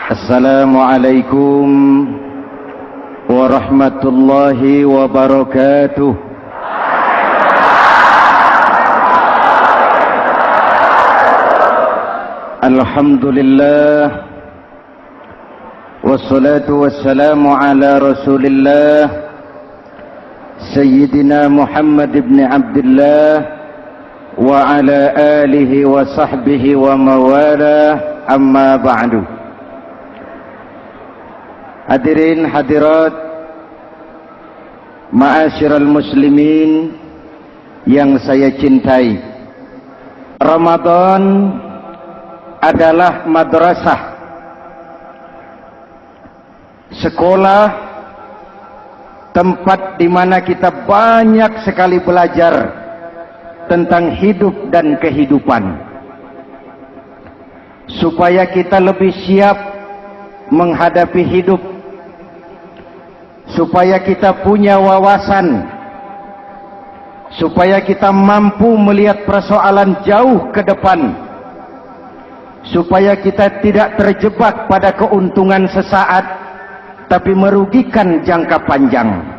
Assalamualaikum warahmatullahi wabarakatuh. Alhamdulillah wassalatu wassalamu ala Rasulillah Sayyidina Muhammad ibn Abdullah wa ala alihi wa sahbihi wa mawalah, amma ba'du. Hadirin hadirat ma'asyiral muslimin yang saya cintai, Ramadan adalah madrasah, sekolah, tempat di mana kita banyak sekali belajar tentang hidup dan kehidupan, supaya kita lebih siap menghadapi hidup, supaya kita punya wawasan, supaya kita mampu melihat persoalan jauh ke depan, supaya kita tidak terjebak pada keuntungan sesaat tapi merugikan jangka panjang.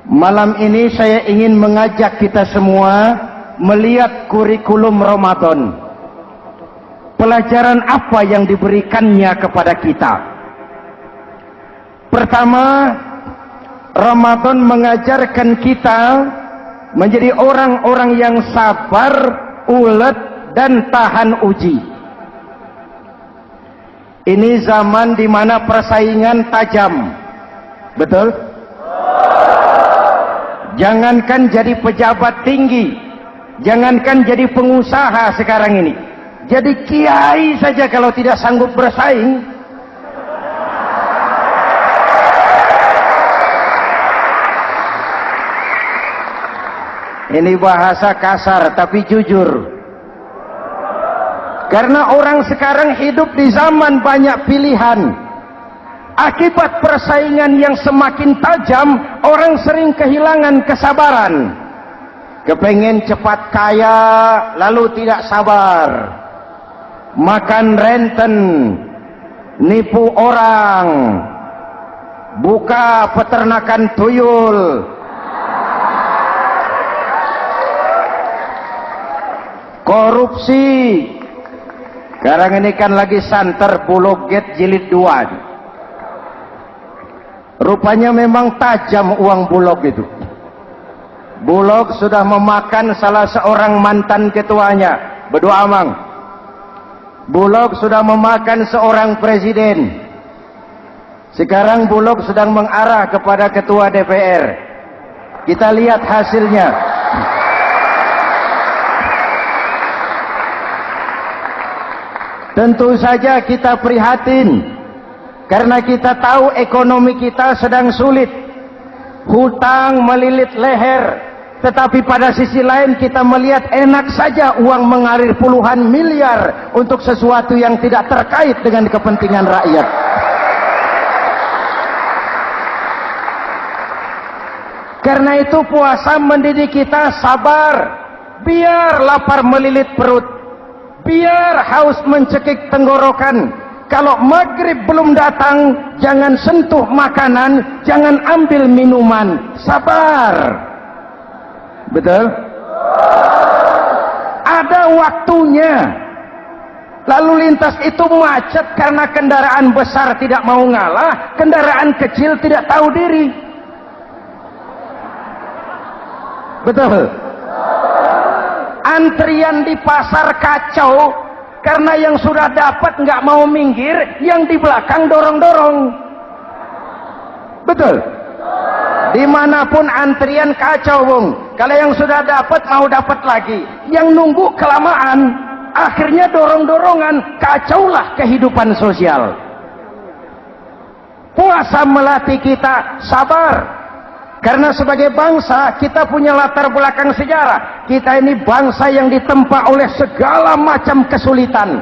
Malam ini saya ingin mengajak kita semua melihat kurikulum Ramadan. Pelajaran apa yang diberikannya kepada kita? Pertama, Ramadan mengajarkan kita menjadi orang-orang yang sabar, ulet, dan tahan uji. Ini zaman di mana persaingan tajam. Betul? Jangankan jadi pejabat tinggi, jangankan jadi pengusaha sekarang ini, jadi kiai saja kalau tidak sanggup bersaing, ini bahasa kasar tapi jujur. Karena orang sekarang hidup di zaman banyak pilihan. Akibat persaingan yang semakin tajam, orang sering kehilangan kesabaran. Kepengen cepat kaya, lalu tidak sabar. Makan renten, nipu orang, buka peternakan tuyul, korupsi. Sekarang ini kan lagi santer Bulog Gate jilid 2. Rupanya memang tajam uang Bulog itu. Bulog sudah memakan salah seorang mantan ketuanya, berdoa amang. Bulog sudah memakan seorang presiden. Sekarang Bulog sedang mengarah kepada ketua DPR. Kita lihat hasilnya. Tentu saja kita prihatin, karena kita tahu ekonomi kita sedang sulit. Hutang melilit leher, tetapi pada sisi lain kita melihat enak saja uang mengalir puluhan miliar untuk sesuatu yang tidak terkait dengan kepentingan rakyat. Karena itu puasa mendidik kita sabar, biar lapar melilit perut, biar haus mencekik tenggorokan. Kalau maghrib belum datang, jangan sentuh makanan, jangan ambil minuman, sabar. Betul? Ada waktunya. Lalu lintas itu macet karena kendaraan besar tidak mau ngalah, kendaraan kecil tidak tahu diri. Betul? Antrian di pasar kacau karena yang sudah dapat nggak mau minggir, yang di belakang dorong-dorong. Betul? Dimanapun antrian kacau, Bung. Kalau yang sudah dapat mau dapat lagi, yang nunggu kelamaan, akhirnya dorong-dorongan, kacaulah kehidupan sosial. Puasa melatih kita sabar. Karena sebagai bangsa kita punya latar belakang sejarah. Kita ini bangsa yang ditempa oleh segala macam kesulitan.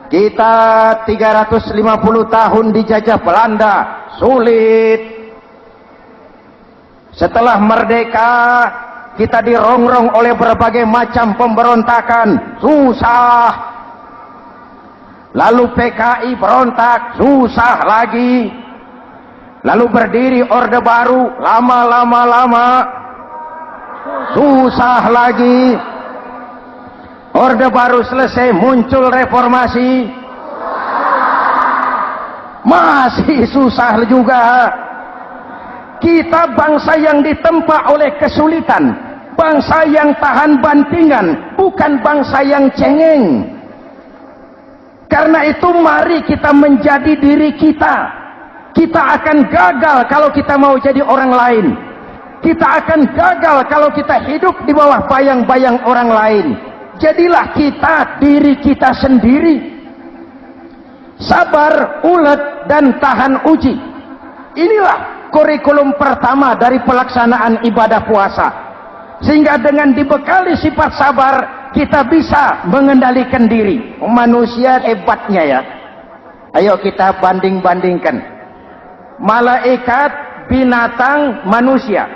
Kita 350 tahun dijajah Belanda, sulit. Setelah merdeka, kita dirongrong oleh berbagai macam pemberontakan, susah. lalu PKI berontak, susah lagi, lalu berdiri Orde Baru, lama-lama susah lagi, Orde Baru selesai, muncul reformasi, masih susah juga. Kita bangsa yang ditempa oleh kesulitan, bangsa yang tahan bantingan, bukan bangsa yang cengeng. Karena itu mari kita menjadi diri kita. Kita akan gagal kalau kita mau jadi orang lain. Kita akan gagal kalau kita hidup di bawah bayang-bayang orang lain. Jadilah kita diri kita sendiri. Sabar, ulet, dan tahan uji. Inilah kurikulum pertama dari pelaksanaan ibadah puasa. Sehingga dengan dibekali sifat sabar, kita bisa mengendalikan diri. Manusia hebatnya ya. Ayo kita banding-bandingkan. Malaikat, binatang, manusia.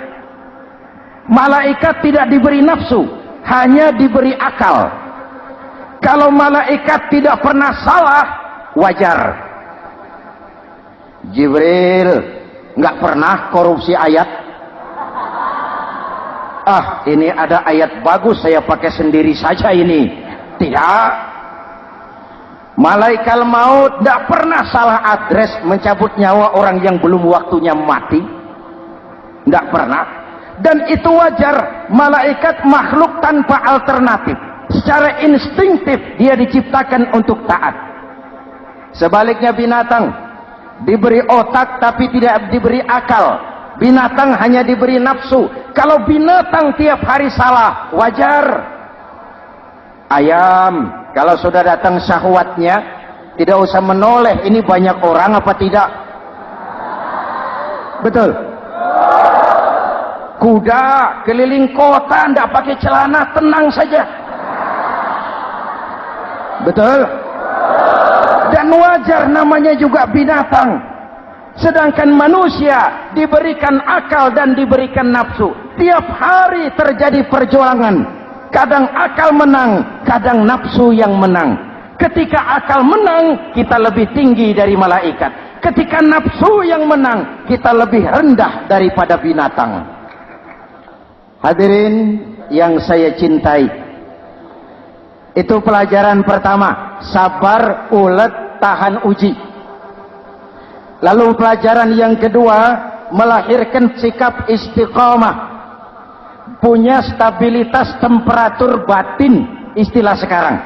Malaikat tidak diberi nafsu, hanya diberi akal. Kalau malaikat tidak pernah salah, wajar. Jibril nggak pernah korupsi ayat. Ini ada ayat bagus, saya pakai sendiri saja ini. Tidak. Malaikat maut tidak pernah salah adres mencabut nyawa orang yang belum waktunya mati. Tidak pernah. Dan itu wajar. Malaikat makhluk tanpa alternatif. Secara instinktif dia diciptakan untuk taat. Sebaliknya binatang diberi otak tapi tidak diberi akal. Binatang hanya diberi nafsu. Kalau binatang tiap hari salah, wajar. Ayam, kalau sudah datang syahwatnya, tidak usah menoleh, ini banyak orang apa tidak? Betul. Kuda keliling kota, tidak pakai celana, tenang saja. Betul. Dan wajar, namanya juga binatang. Sedangkan manusia diberikan akal dan diberikan nafsu. Tiap hari terjadi perjuangan. Kadang akal menang, kadang nafsu yang menang. Ketika akal menang, kita lebih tinggi dari malaikat. Ketika nafsu yang menang, kita lebih rendah daripada binatang. Hadirin yang saya cintai, itu pelajaran pertama, sabar, ulet, tahan uji. Lalu pelajaran yang kedua, melahirkan sikap istiqomah, punya stabilitas temperatur batin, istilah sekarang.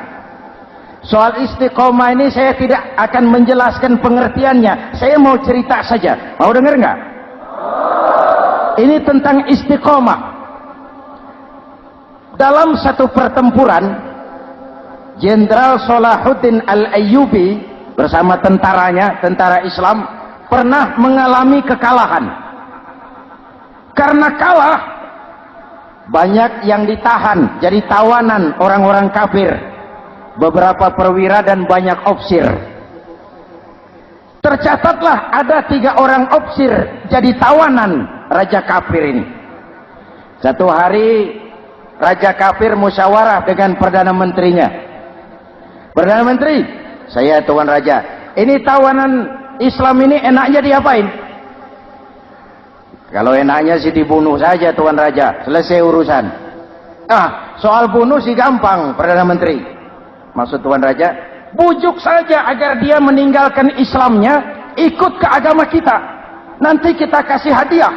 Soal istiqomah ini saya tidak akan menjelaskan pengertiannya, saya mau cerita saja. Mau dengar nggak? Ini tentang istiqomah. Dalam satu pertempuran, Jenderal Salahuddin Al-Ayyubi bersama tentaranya, tentara Islam, pernah mengalami kekalahan. Karena kalah, banyak yang ditahan jadi tawanan orang-orang kafir, beberapa perwira dan banyak ofsir. Tercatatlah ada 3 orang ofsir jadi tawanan raja kafir ini. Satu hari raja kafir musyawarah dengan perdana menterinya. Perdana menteri, saya tuan raja, ini tawanan Islam ini enaknya diapain? Kalau enaknya sih dibunuh saja tuan raja, selesai urusan. Soal bunuh sih gampang, Perdana Menteri. Maksud tuan raja, bujuk saja agar dia meninggalkan Islamnya, ikut ke agama kita. Nanti kita kasih hadiah.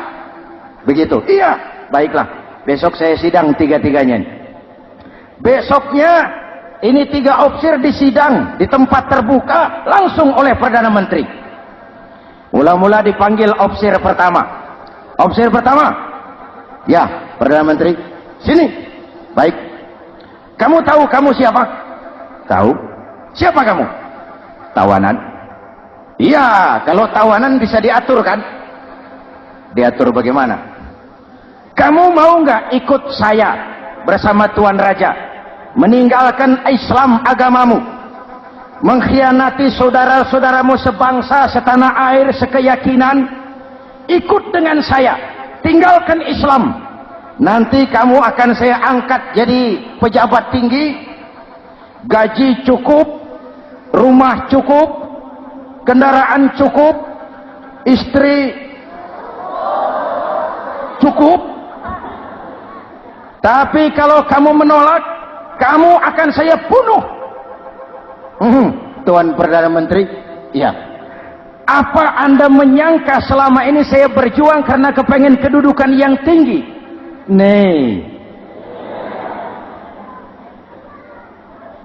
Begitu. Iya, baiklah. Besok saya sidang 3-3-nya. Besoknya ini 3 ofsir disidang di tempat terbuka langsung oleh Perdana Menteri. Mula-mula dipanggil ofsir pertama. Ofsir pertama, ya Perdana Menteri, sini. Baik. Kamu tahu kamu siapa? Tahu. Siapa kamu? Tawanan. Iya, kalau tawanan bisa diatur kan? Diatur bagaimana? Kamu mau nggak ikut saya bersama Tuan Raja meninggalkan Islam agamamu, mengkhianati saudara-saudaramu sebangsa, setanah air, sekeyakinan? Ikut dengan saya, tinggalkan Islam. Nanti kamu akan saya angkat jadi pejabat tinggi, gaji cukup, rumah cukup, kendaraan cukup, istri cukup. Tapi kalau kamu menolak, kamu akan saya bunuh. Tuan Perdana Menteri, iya. Apa Anda menyangka selama ini saya berjuang karena kepengen kedudukan yang tinggi? Nih.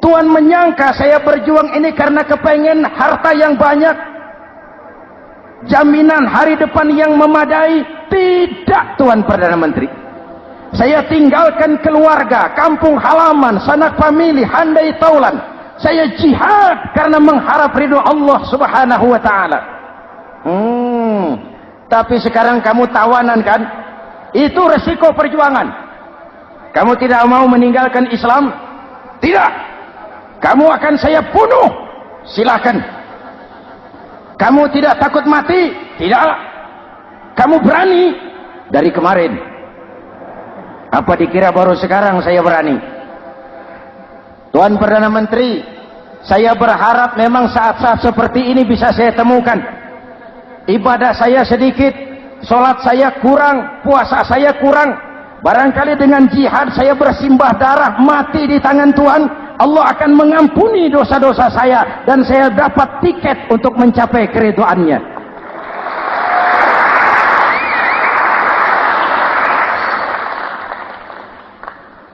Tuan menyangka saya berjuang ini karena kepengen harta yang banyak, jaminan hari depan yang memadai? Tidak, Tuan Perdana Menteri. Saya tinggalkan keluarga, kampung halaman, sanak famili, handai taulan. Saya jihad karena mengharap ridho Allah Subhanahu wa ta'ala. Tapi sekarang kamu tawanan kan? Itu resiko perjuangan. Kamu tidak mau meninggalkan Islam? Tidak. Kamu akan saya bunuh. Silakan. Kamu tidak takut mati? Tidak. Kamu berani? Dari kemarin. Apa dikira baru sekarang saya berani? Tuan Perdana Menteri, saya berharap memang saat-saat seperti ini bisa saya temukan. Ibadah saya sedikit, sholat saya kurang, puasa saya kurang. Barangkali dengan jihad saya bersimbah darah, mati di tangan Tuhan, Allah akan mengampuni dosa-dosa saya dan saya dapat tiket untuk mencapai keridhaannya.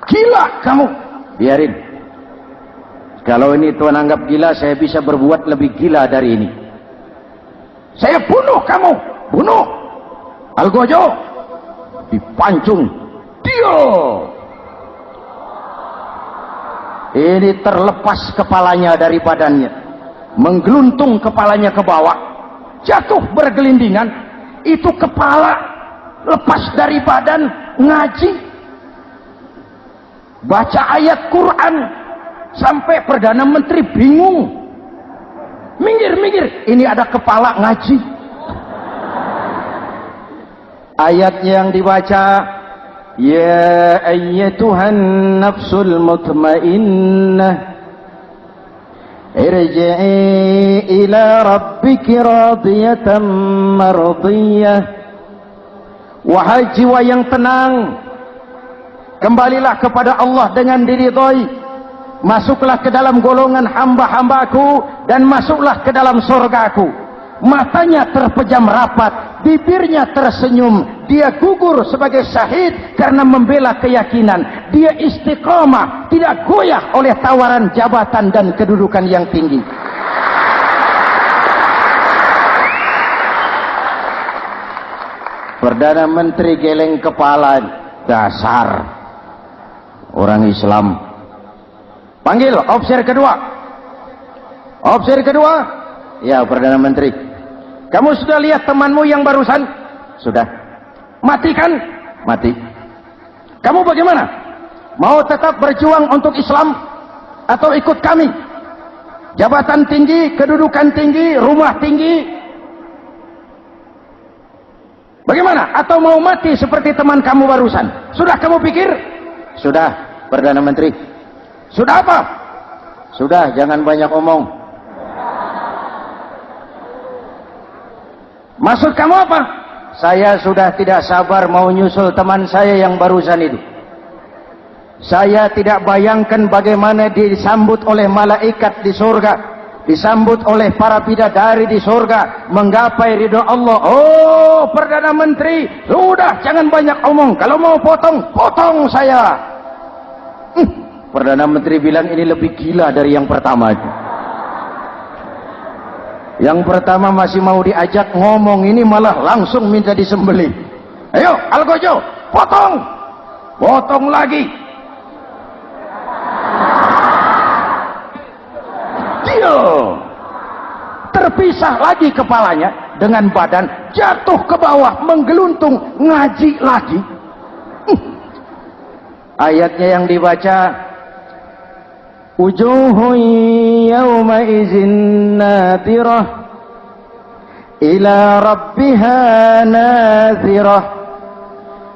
Gila kamu. Biarin. Kalau ini Tuan anggap gila, saya bisa berbuat lebih gila dari ini. Saya bunuh kamu. Bunuh. Algojo. Dipancung. Dio. Ini terlepas kepalanya dari badannya. Menggeluntung kepalanya ke bawah. Jatuh bergelindingan. Itu kepala lepas dari badan. Ngaji. Baca ayat Quran. Sampai Perdana Menteri bingung. Minggir. Ini ada kepala ngaji. Ayat yang dibaca, ya ayyatuhan nafsul mutmainnah, irji'i ila rabbiki radiyatan mardiyah. Wahai jiwa yang tenang, kembalilah kepada Allah dengan diridhoi. Masuklah ke dalam golongan hamba-hambaku dan masuklah ke dalam surgaku. Matanya terpejam rapat, bibirnya tersenyum. Dia gugur sebagai syahid karena membela keyakinan. Dia istiqamah, tidak goyah oleh tawaran jabatan dan kedudukan yang tinggi. Perdana Menteri geleng kepala. Dasar orang Islam. Panggil officer kedua. Officer kedua. Ya, Perdana Menteri. Kamu sudah lihat temanmu yang barusan? Sudah. Mati kan? Mati. Kamu bagaimana? Mau tetap berjuang untuk Islam atau ikut kami? Jabatan tinggi, kedudukan tinggi, rumah tinggi. Bagaimana? Atau mau mati seperti teman kamu barusan? Sudah kamu pikir? Sudah, Perdana Menteri. Sudah apa? Sudah, jangan banyak omong. Maksud kamu apa? Saya sudah tidak sabar mau nyusul teman saya yang barusan itu. Saya tidak bayangkan bagaimana disambut oleh malaikat di surga, disambut oleh para bidadari di surga, menggapai ridho Allah. Oh, Perdana Menteri, sudah jangan banyak omong. Kalau mau potong, potong saya. Perdana Menteri bilang ini lebih gila dari yang pertama itu. Yang pertama masih mau diajak ngomong, ini malah langsung minta disembelih. Ayo, Algojo, potong. Potong lagi. Dia terpisah lagi kepalanya dengan badan, jatuh ke bawah, menggeluntung, ngaji lagi. Ayatnya yang dibaca, wujuhun yawma izin nadirah ila rabbiha nazirah.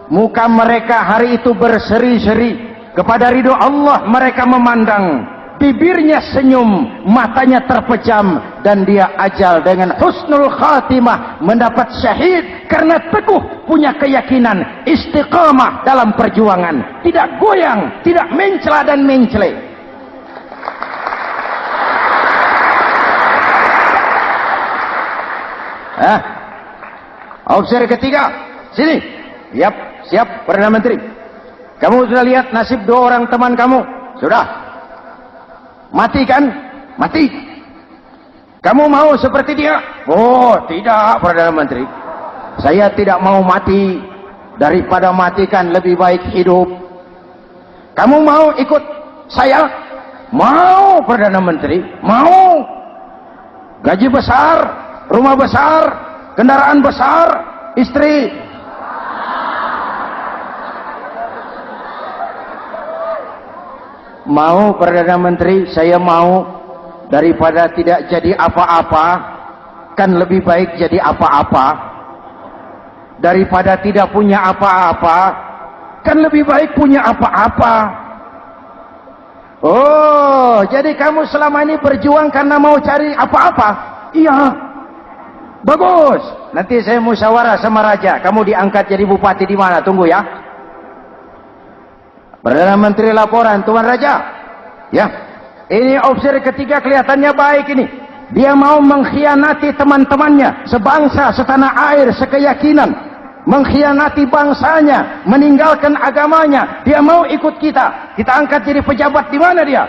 Muka mereka hari itu berseri-seri kepada ridho Allah. Mereka memandang bibirnya senyum, matanya terpejam, dan dia ajal dengan husnul khatimah, mendapat syahid karena teguh punya keyakinan, istiqamah dalam perjuangan, tidak goyang, tidak mencela dan mencele. Opsi ketiga, sini. Siap, Perdana Menteri. Kamu sudah lihat nasib dua orang teman kamu? Sudah. Mati kan? Mati. Kamu mau seperti dia? Oh, tidak, Perdana Menteri. Saya tidak mau mati. Daripada matikan lebih baik hidup. Kamu mau ikut saya? Mau, Perdana Menteri. Mau. Gaji besar, rumah besar, kendaraan besar, istri. Mau, Perdana Menteri, saya mau. Daripada tidak jadi apa-apa, kan lebih baik jadi apa-apa. Daripada tidak punya apa-apa, kan lebih baik punya apa-apa. Oh, jadi kamu selama ini berjuang karena mau cari apa-apa? Iya. Bagus. Nanti saya musyawarah sama raja. Kamu diangkat jadi bupati di mana? Tunggu ya. Perdana Menteri laporan, Tuan Raja. Ya, ini opsi ketiga kelihatannya baik ini. Dia mau mengkhianati teman-temannya, sebangsa, setanah air, sekeyakinan. Mengkhianati bangsanya, meninggalkan agamanya. Dia mau ikut kita. Kita angkat jadi pejabat di mana dia?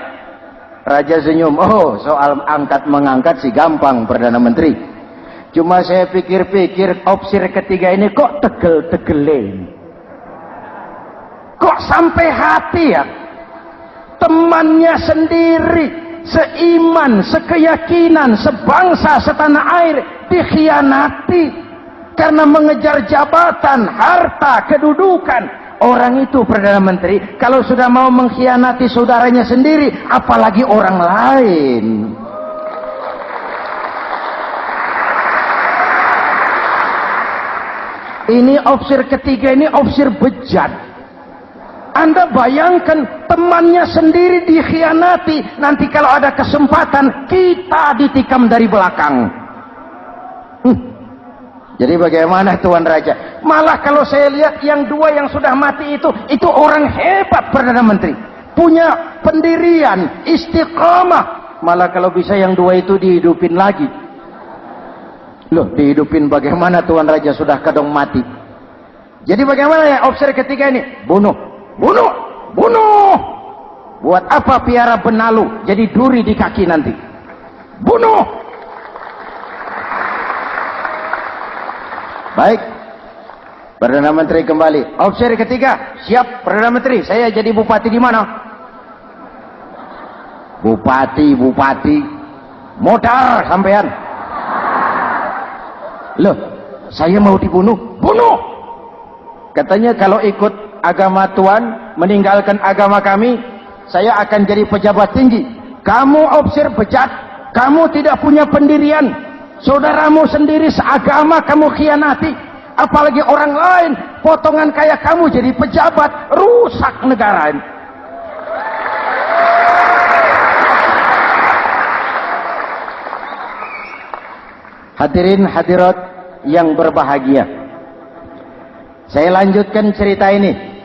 Raja senyum. Oh, soal angkat mengangkat sih gampang, Perdana Menteri. Cuma saya pikir-pikir opsi ketiga ini kok tegel-tegelin. Kok sampai hati ya? Temannya sendiri, seiman, sekeyakinan, sebangsa, setanah air, dikhianati karena mengejar jabatan, harta, kedudukan. Orang itu, Perdana Menteri, kalau sudah mau mengkhianati saudaranya sendiri, apalagi orang lain. Ini opsi ketiga, ini opsi bejat. Anda bayangkan temannya sendiri dikhianati. Nanti kalau ada kesempatan, kita ditikam dari belakang. Jadi bagaimana Tuan Raja? Malah kalau saya lihat yang dua yang sudah mati itu orang hebat, Perdana Menteri. Punya pendirian, istiqamah. Malah kalau bisa yang dua itu dihidupin lagi. Loh, dihidupin bagaimana Tuan Raja, sudah kadang mati. Jadi bagaimana ya opsi ketiga ini? Bunuh. Buat apa piara benalu jadi duri di kaki nanti? Bunuh. Baik, Perdana Menteri kembali. Opsi ketiga, siap Perdana Menteri. Saya jadi bupati di mana? Bupati, modal sampean. Loh, saya mau dibunuh. Bunuh. Katanya kalau ikut agama Tuan, meninggalkan agama kami, saya akan jadi pejabat tinggi. Kamu opsi bejat, kamu tidak punya pendirian, saudaramu sendiri seagama kamu khianati, apalagi orang lain, potongan kayak kamu jadi pejabat, rusak negara. Hadirin hadirat yang berbahagia, saya lanjutkan cerita ini.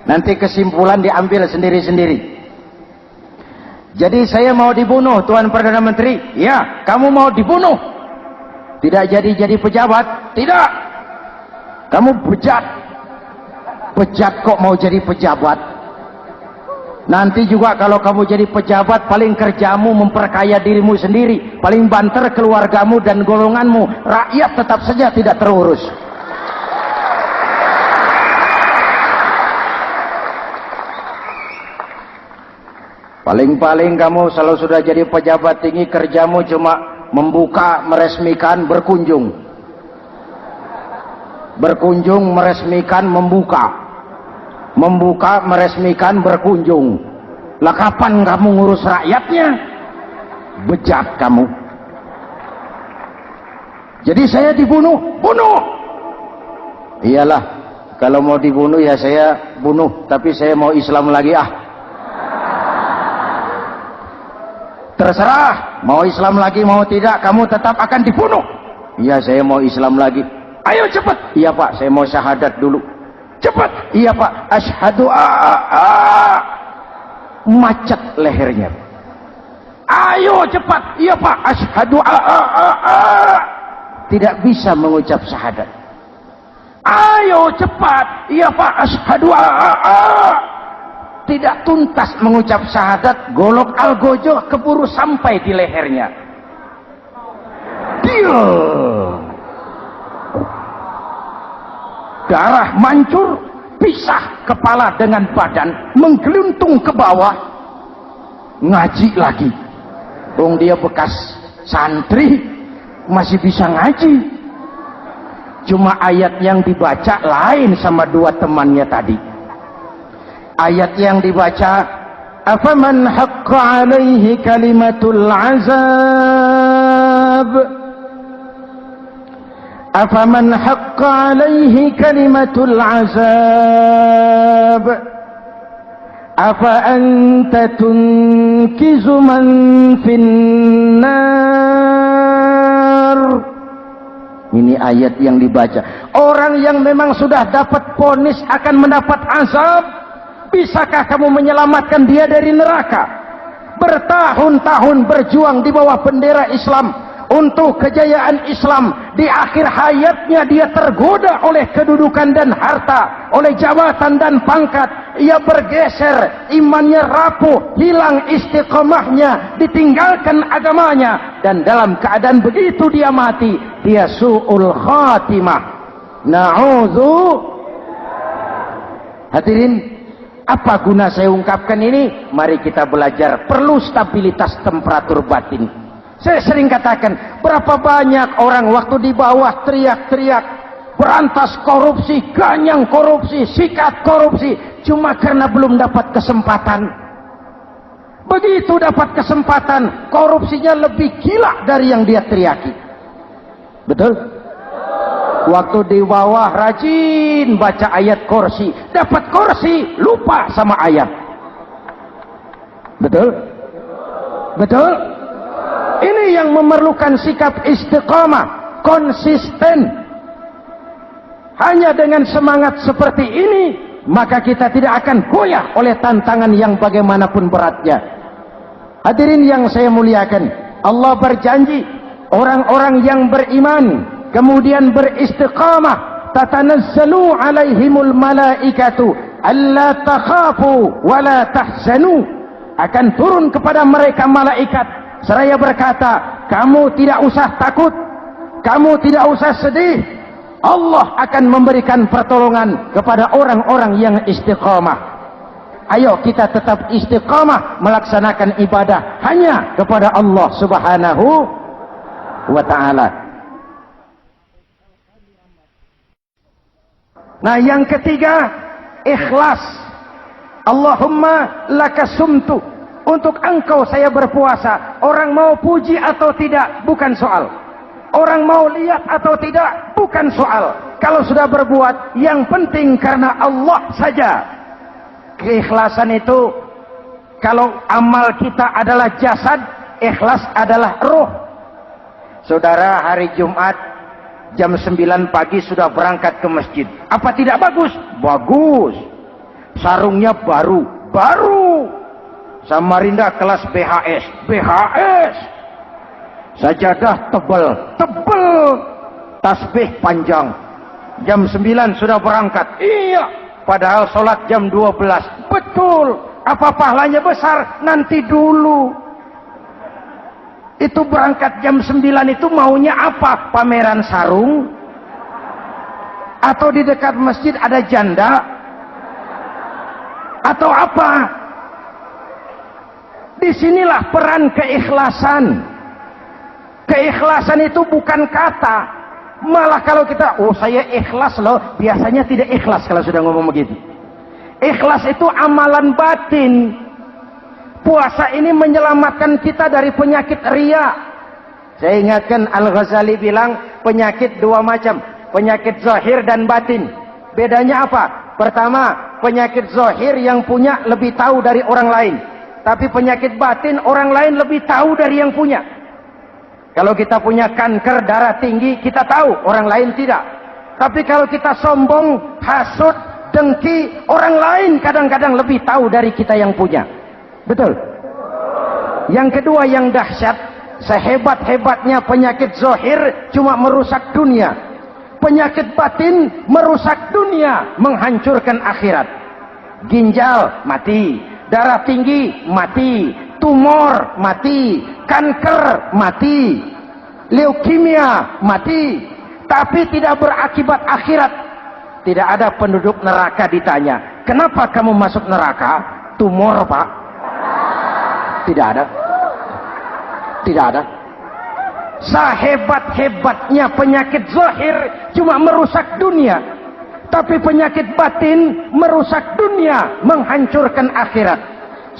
Nanti kesimpulan diambil sendiri-sendiri. Jadi saya mau dibunuh, Tuan Perdana Menteri. Ya, kamu mau dibunuh. Tidak jadi pejabat. Tidak. Kamu bejat. Bejat kok mau jadi pejabat. Nanti juga kalau kamu jadi pejabat, paling kerjamu memperkaya dirimu sendiri. Paling banter keluargamu dan golonganmu. Rakyat tetap saja tidak terurus. Paling-paling kamu kalau sudah jadi pejabat tinggi, kerjamu cuma membuka, meresmikan, berkunjung. Berkunjung, meresmikan, membuka. Membuka, meresmikan, berkunjung. Lah kapan kamu ngurus rakyatnya? Bejat kamu. Jadi saya dibunuh. Bunuh. Iyalah, kalau mau dibunuh ya saya bunuh. Tapi saya mau Islam lagi ah. Terserah, mau Islam lagi mau tidak, kamu tetap akan dibunuh. Iya, saya mau Islam lagi. Ayo cepat. Iya Pak, saya mau syahadat dulu. Cepat. Iya Pak, asyhadu macet lehernya. Ayo cepat. Iya Pak, asyhadu tidak bisa mengucap syahadat. Ayo cepat. Iya Pak, asyhadu tidak tuntas mengucap syahadat, golok algojo keburu sampai di lehernya. Darah mancur, pisah kepala dengan badan, menggeluntung ke bawah. Ngaji lagi. Dia bekas santri, masih bisa ngaji. Cuma ayat yang dibaca lain sama dua temannya tadi. Ayat yang dibaca, afaman haqqa alaihi kalimatul azab, afaman haqqa alaihi kalimatul azab, afa anta tunkizu man finnar. Ini ayat yang dibaca. Orang yang memang sudah dapat vonis akan mendapat azab, bisakah kamu menyelamatkan dia dari neraka? Bertahun-tahun berjuang di bawah bendera Islam untuk kejayaan Islam. Di akhir hayatnya dia tergoda oleh kedudukan dan harta, oleh jabatan dan pangkat. Ia bergeser, imannya rapuh, hilang istiqomahnya, ditinggalkan agamanya, dan dalam keadaan begitu dia mati. Dia su'ul khatimah. Na'udzu. Hadirin, apa guna saya ungkapkan ini? Mari kita belajar. Perlu stabilitas temperatur batin. Saya sering katakan, berapa banyak orang waktu di bawah teriak-teriak, berantas korupsi, ganyang korupsi, sikat korupsi, cuma karena belum dapat kesempatan. Begitu dapat kesempatan, korupsinya lebih gila dari yang dia teriaki. Betul? Waktu di bawah rajin baca ayat kursi, dapat kursi, lupa sama ayat. Betul? Betul? Ini yang memerlukan sikap istiqamah, konsisten. Hanya dengan semangat seperti ini, maka kita tidak akan goyah oleh tantangan yang bagaimanapun beratnya. Hadirin yang saya muliakan, Allah berjanji, orang-orang yang beriman kemudian beristiqamah, tatanazzalu alaihimul malaikatu alla takhafu wa la tahzanu, akan turun kepada mereka malaikat seraya berkata, kamu tidak usah takut, kamu tidak usah sedih. Allah akan memberikan pertolongan kepada orang-orang yang istiqamah. Ayo kita tetap istiqamah melaksanakan ibadah hanya kepada Allah Subhanahu wa ta'ala. Nah, yang ketiga, ikhlas. Allahumma lakasumtu, untuk engkau saya berpuasa. Orang mau puji atau tidak bukan soal, orang mau lihat atau tidak bukan soal. Kalau sudah berbuat, yang penting karena Allah saja. Keikhlasan itu, kalau amal kita adalah jasad, ikhlas adalah ruh. Saudara, hari Jumat jam 9 pagi sudah berangkat ke masjid. Apa tidak bagus? Bagus. Sarungnya baru. Samarinda kelas BHS. Sajadah tebal. Tasbih panjang. Jam 9 sudah berangkat. Iya. Padahal sholat jam 12. Betul. Apa pahalanya besar? Nanti dulu. Itu berangkat jam 9 itu maunya apa? Pameran sarung? Atau di dekat masjid ada janda? Atau apa? Disinilah peran keikhlasan. Keikhlasan itu bukan kata. Malah kalau kita, oh saya ikhlas loh, biasanya tidak ikhlas kalau sudah ngomong begitu. Ikhlas itu amalan batin. Puasa ini menyelamatkan kita dari penyakit riya. Saya ingatkan Al-Ghazali bilang penyakit dua macam, penyakit zahir dan batin. Bedanya apa? Pertama, penyakit zahir yang punya lebih tahu dari orang lain. Tapi penyakit batin orang lain lebih tahu dari yang punya. Kalau kita punya kanker darah tinggi, kita tahu, orang lain tidak. Tapi kalau kita sombong, hasut, dengki, orang lain kadang-kadang lebih tahu dari kita yang punya. Betul? Yang kedua yang dahsyat, sehebat-hebatnya penyakit zahir cuma merusak dunia. Penyakit batin merusak dunia, menghancurkan akhirat. Ginjal mati, darah tinggi mati, tumor mati, kanker mati, leukemia mati, tapi tidak berakibat akhirat. Tidak ada penduduk neraka ditanya, kenapa kamu masuk neraka? Tumor, Pak. Tidak ada. Tidak ada. Sehebat-hebatnya penyakit zahir cuma merusak dunia, tapi penyakit batin merusak dunia, menghancurkan akhirat.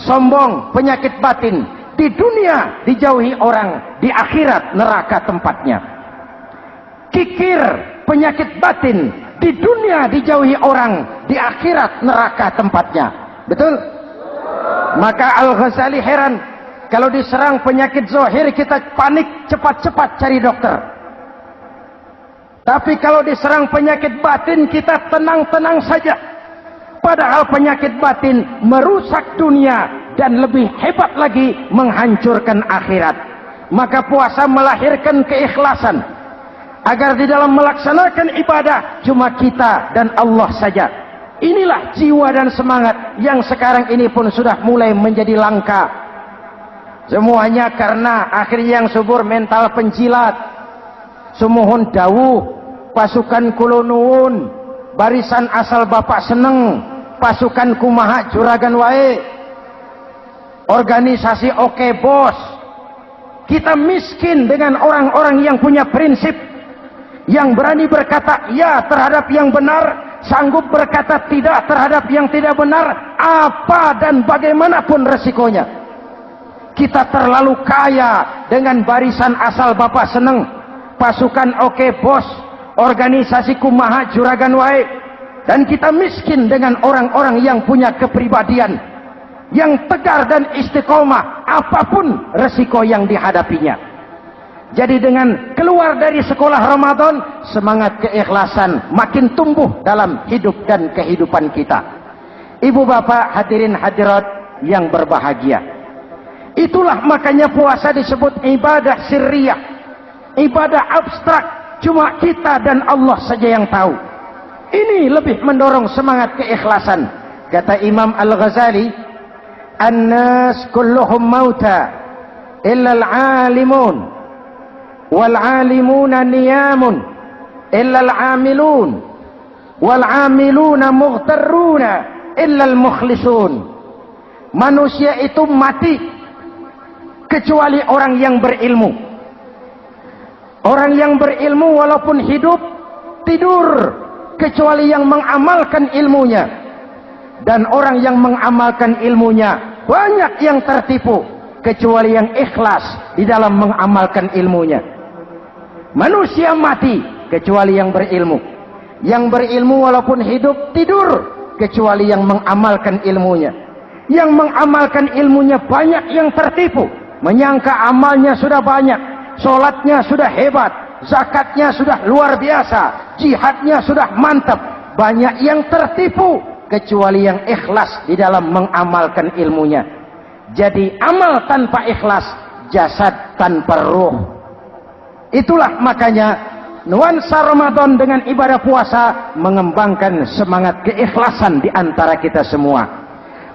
Sombong, penyakit batin, di dunia dijauhi orang, di akhirat neraka tempatnya. Kikir, penyakit batin, di dunia dijauhi orang, di akhirat neraka tempatnya. Betul? Maka Al-Ghazali heran, kalau diserang penyakit zahir kita panik, cepat-cepat cari dokter. Tapi kalau diserang penyakit batin kita tenang-tenang saja. Padahal penyakit batin merusak dunia dan lebih hebat lagi menghancurkan akhirat. Maka puasa melahirkan keikhlasan, agar di dalam melaksanakan ibadah cuma kita dan Allah saja. Inilah jiwa dan semangat yang sekarang ini pun sudah mulai menjadi langka. Semuanya karena akhirnya yang subur mental penjilat. Sumuhun dawuh, pasukan kulonuun, barisan asal bapak seneng, pasukan kumaha juragan wae, organisasi oke bos. Kita miskin dengan orang-orang yang punya prinsip, yang berani berkata ya terhadap yang benar, sanggup berkata tidak terhadap yang tidak benar, apa dan bagaimanapun resikonya. Kita terlalu kaya dengan barisan asal bapak seneng, pasukan oke bos, organisasi kumaha juragan wae, dan kita miskin dengan orang-orang yang punya kepribadian, yang tegar dan istiqomah apapun resiko yang dihadapinya. Jadi dengan keluar dari sekolah Ramadan, semangat keikhlasan makin tumbuh dalam hidup dan kehidupan kita. Ibu bapak hadirin hadirat yang berbahagia, itulah makanya puasa disebut ibadah sirriyah, ibadah abstrak, cuma kita dan Allah saja yang tahu. Ini lebih mendorong semangat keikhlasan. Kata Imam Al-Ghazali, "An-nas kulluhum mauta illa al-alimun, wal-alimuna niyamun illa al-amilun, wal-amiluna mughtarruna illa al-mukhlisun." Manusia itu mati kecuali orang yang berilmu. Orang yang berilmu walaupun hidup tidur, kecuali yang mengamalkan ilmunya. Dan orang yang mengamalkan ilmunya banyak yang tertipu, kecuali yang ikhlas di dalam mengamalkan ilmunya. Manusia mati kecuali yang berilmu. Yang berilmu walaupun hidup tidur, kecuali yang mengamalkan ilmunya. Yang mengamalkan ilmunya banyak yang tertipu, menyangka amalnya sudah banyak, sholatnya sudah hebat, zakatnya sudah luar biasa, jihadnya sudah mantap. Banyak yang tertipu, kecuali yang ikhlas di dalam mengamalkan ilmunya. Jadi amal tanpa ikhlas, jasad tanpa ruh. Itulah makanya nuansa Ramadan dengan ibadah puasa mengembangkan semangat keikhlasan di antara kita semua.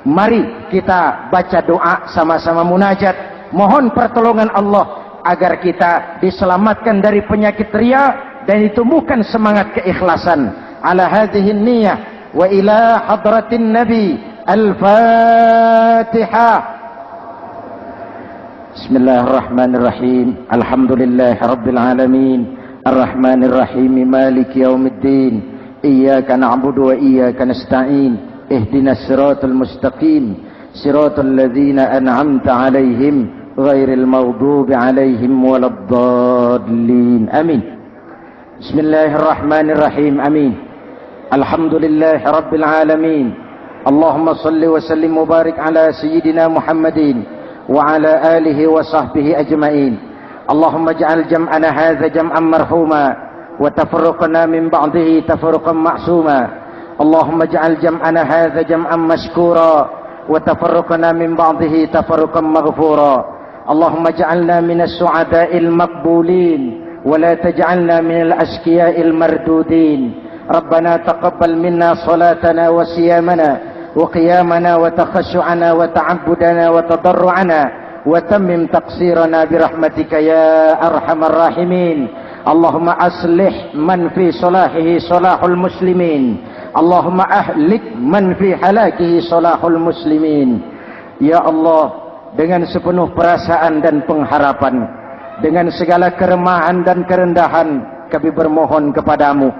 Mari kita baca doa sama-sama munajat, mohon pertolongan Allah agar kita diselamatkan dari penyakit riya dan ditumbuhkan semangat keikhlasan. Ala hadhihi niyyah wa ila hadratin nabi. Al-Fatihah. Bismillahirrahmanirrahim. Alhamdulillahi rabbil alamin. Ar-Rahmanir-Rahim. Maliki yaumiddin. Iyyaka na'budu wa iyyaka nasta'in. Ihdinas siratal mustaqim. Siratal ladzina an'amta 'alaihim ghairil maghdubi 'alaihim waladdallin. Amin. Bismillahirrahmanirrahim. Amin. Alhamdulillahi rabbil alamin. اللهم صل وسلم وبارك على سيدنا محمد وعلى آله وصحبه أجمعين. اللهم اجعل جمعنا هذا جمعا مرحوما وتفرقنا من بعده تفرقا معصوما. اللهم اجعل جمعنا هذا جمعا مشكورا وتفرقنا من بعده تفرقا مغفورا. اللهم اجعلنا من السعداء المقبولين ولا تجعلنا من الأشقياء المردودين. ربنا تقبل منا صلاتنا وصيامنا وقيامنا وتخشعنا وتعبدنا وتضرعنا وتمم تقصيرنا برحمتك يا أرحم الراحمين. اللهم أصلح من في صلاحه صلاح المسلمين. اللهم أهلك من في هلاكه صلاح المسلمين. Ya Allah, dengan sepenuh perasaan dan pengharapan, dengan segala keremahan dan kerendahan, kami bermohon kepadamu,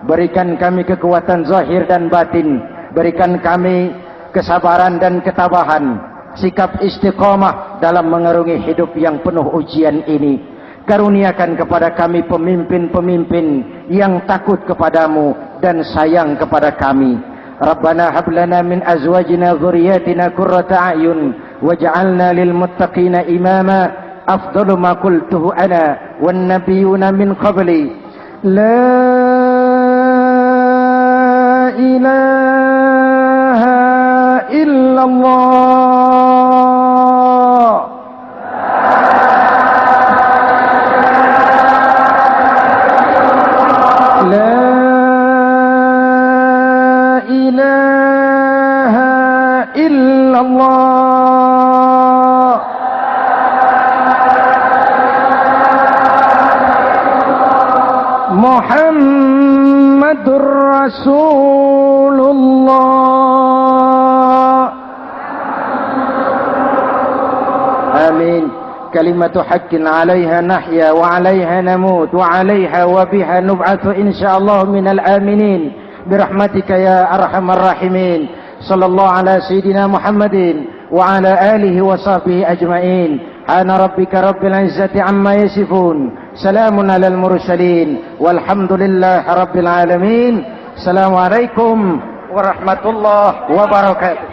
berikan kami kekuatan zahir dan batin, berikan kami kesabaran dan ketabahan, sikap istiqamah dalam mengarungi hidup yang penuh ujian ini. Karuniakan kepada kami pemimpin-pemimpin yang takut kepadamu dan sayang kepada kami. Rabbana hab lana min azwajina dzurriyyatina qurrata a'yun waj'alna lil muttaqina imama. Afdalu ma qultuhu ana wan nabiyyuna min qabli. La ilaha illallah. Muhammadur Rasulullah. Amin. Kalimatu haqqin 'alaiha nahya wa 'alaiha namut wa 'alaiha wa biha nub'atsu insyaallah minal aminin birahmatika ya arhamar rahimin. Sallallahu ala sayyidina Muhammadin wa ala alihi wa sahbihi ajma'in. Ana rabbika rabbil izzati amma yasifun. Salamun alal mursalin walhamdulillahi rabbil alamin. Assalamualaikum warahmatullahi wabarakatuh.